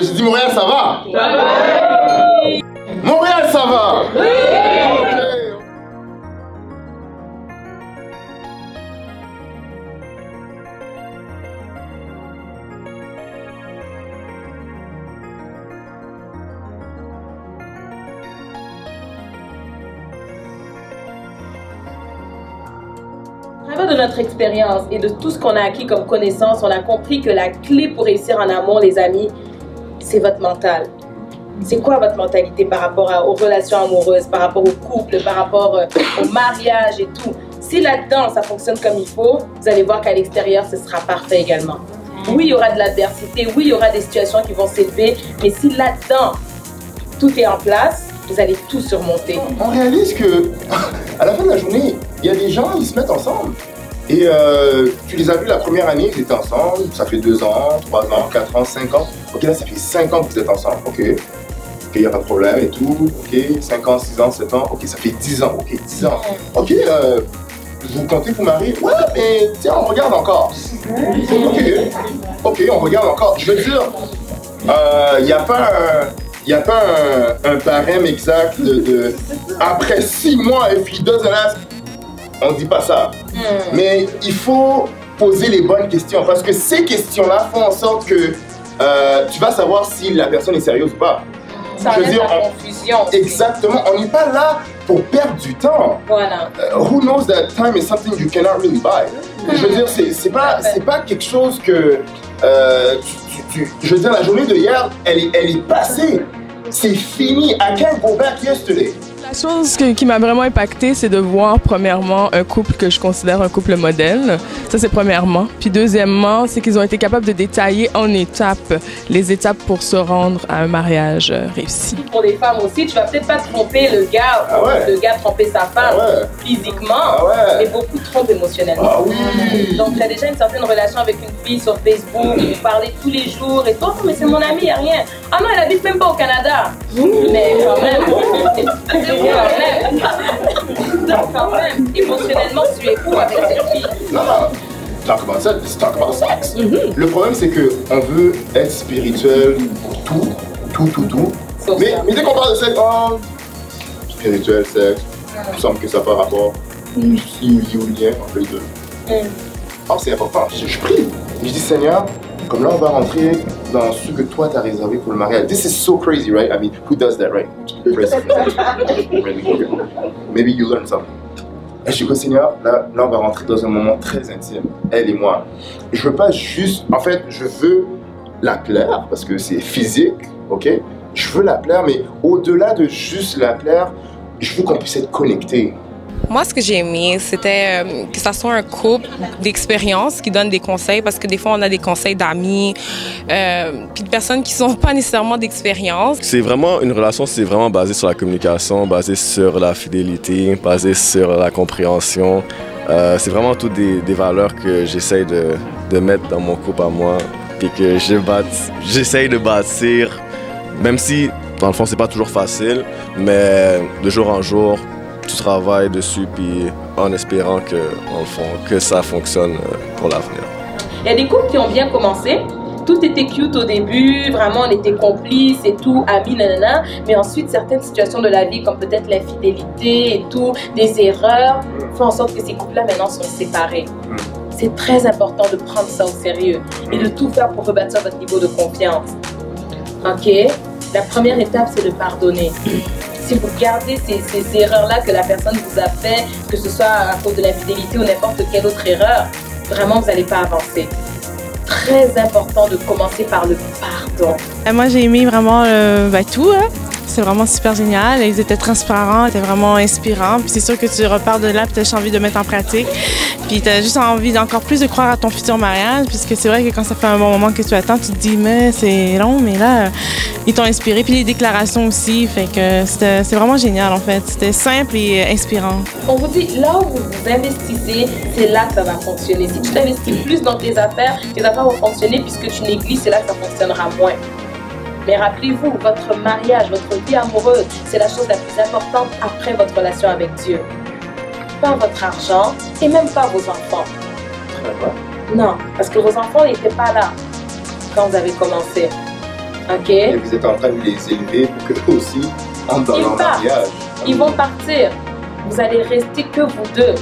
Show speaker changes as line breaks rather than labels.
J'ai dit Montréal, ça va?
Ça va.
Montréal, ça va?
Oui.
Okay.
À travers de notre expérience et de tout ce qu'on a acquis comme connaissance, on a compris que la clé pour réussir en amour, les amis, c'est votre mental. C'est quoi votre mentalité par rapport aux relations amoureuses, par rapport au couple, par rapport au mariage et tout? Si là-dedans, ça fonctionne comme il faut, vous allez voir qu'à l'extérieur, ce sera parfait également. Oui, il y aura de l'adversité, oui, il y aura des situations qui vont s'élever, mais si là-dedans, tout est en place, vous allez tout surmonter.
On réalise que, à la fin de la journée, il y a des gens, ils se mettent ensemble. Et tu les as vus la première année, ils étaient ensemble, ça fait 2 ans, 3 ans, 4 ans, 5 ans. Ok, là, ça fait 5 ans que vous êtes ensemble, ok. Ok, il n'y a pas de problème et tout, ok, 5 ans, 6 ans, 7 ans, ok, ça fait 10 ans, ok, 10 ans. Ok, vous comptez vous marier? Ouais, mais tiens, on regarde encore. Ok, on regarde encore. Je veux dire, il n'y a pas un barème exact de après 6 mois, if he doesn't ask, on dit pas ça. Mais il faut poser les bonnes questions parce que ces questions-là font en sorte que tu vas savoir si la personne est sérieuse ou pas.
Ça enlève la confusion.
Exactement, on n'est pas là pour perdre du temps.
Voilà.
Who knows that time is something you cannot really buy. Je veux dire, c'est pas quelque chose que je veux dire, la journée de hier, elle est passée. C'est fini. I can't go back yesterday.
La chose qui m'a vraiment impactée, c'est de voir premièrement un couple que je considère un couple modèle. Ça, c'est premièrement. Puis deuxièmement, c'est qu'ils ont été capables de détailler en étapes les étapes pour se rendre à un mariage réussi.
Pour les femmes aussi, tu vas peut-être pas tromper le gars, le gars tromper sa femme physiquement, mais beaucoup trompe émotionnellement.
Ah oui.
Donc, tu as déjà une certaine relation avec une fille sur Facebook, vous parlez tous les jours et toi, mais c'est mon ami, il n'y a rien. Ah non, elle habite même pas au Canada. Mais quand même. Quand même, émotionnellement, tu es fou avec cette fille.
Non, talk about sex, let's talk about sex. Le problème, c'est qu'on veut être spirituel pour tout. Mais dès qu'on parle de sexe, spirituel, sexe, il me semble que ça n'a pas rapport. Il y a un lien entre les deux. C'est important. Je prie. Je dis, Seigneur, comme là, on va rentrer dans ce que toi, t'as réservé pour le mariage. This is so crazy, right? I mean, who does that, right? Maybe you learn something. Et je dis, Seigneur, là, on va rentrer dans un moment très intime, elle et moi. Et je veux pas juste... En fait, je veux la plaire, parce que c'est physique, ok? Je veux la plaire, mais au-delà de juste la plaire, je veux qu'on puisse être connectés.
Moi, ce que j'ai aimé, c'était que ça soit un couple d'expérience qui donne des conseils, parce que des fois, on a des conseils d'amis, puis de personnes qui ne sont pas nécessairement d'expérience.
C'est vraiment une relation, c'est vraiment basé sur la communication, basé sur la fidélité, basé sur la compréhension. C'est vraiment toutes des valeurs que j'essaye de mettre dans mon couple à moi, puis que j'essaye de bâtir, même si, dans le fond, c'est pas toujours facile, mais de jour en jour, tu travailles dessus, puis en espérant que, dans le fond, que ça fonctionne pour l'avenir.
Il y a des couples qui ont bien commencé. Tout était cute au début, vraiment on était complices et tout, amis, nanana. Mais ensuite, certaines situations de la vie, comme peut-être l'infidélité et tout, des erreurs, font en sorte que ces couples-là maintenant sont séparés. C'est très important de prendre ça au sérieux et de tout faire pour rebâtir votre niveau de confiance. Ok? La première étape, c'est de pardonner. Si vous gardez ces erreurs-là que la personne vous a fait, que ce soit à cause de l'infidélité ou n'importe quelle autre erreur, vraiment, vous n'allez pas avancer. Très important de commencer par le pardon.
Moi, j'ai aimé vraiment tout. C'est vraiment super génial. Ils étaient transparents, ils étaient vraiment inspirants. Puis c'est sûr que tu repars de là et tu as envie de mettre en pratique. Puis tu as juste envie d'encore plus de croire à ton futur mariage, puisque c'est vrai que quand ça fait un bon moment que tu attends, tu te dis, mais c'est long, mais là, ils t'ont inspiré. Puis les déclarations aussi, fait que c'est vraiment génial en fait. C'était simple et inspirant.
On vous dit, là où vous vous investissez, c'est là que ça va fonctionner. Si tu t'investis plus dans tes affaires vont fonctionner, puisque tu négliges, c'est là que ça fonctionnera moins. Mais rappelez-vous, votre mariage, votre vie amoureuse, c'est la chose la plus importante après votre relation avec Dieu. Pas votre argent et même pas vos enfants. Non, parce que vos enfants n'étaient pas là quand vous avez commencé. Ok.
Et vous êtes en train de les élever pour qu'eux aussi entrent dans leur mariage.
Ils vont partir. Vous allez rester que vous deux.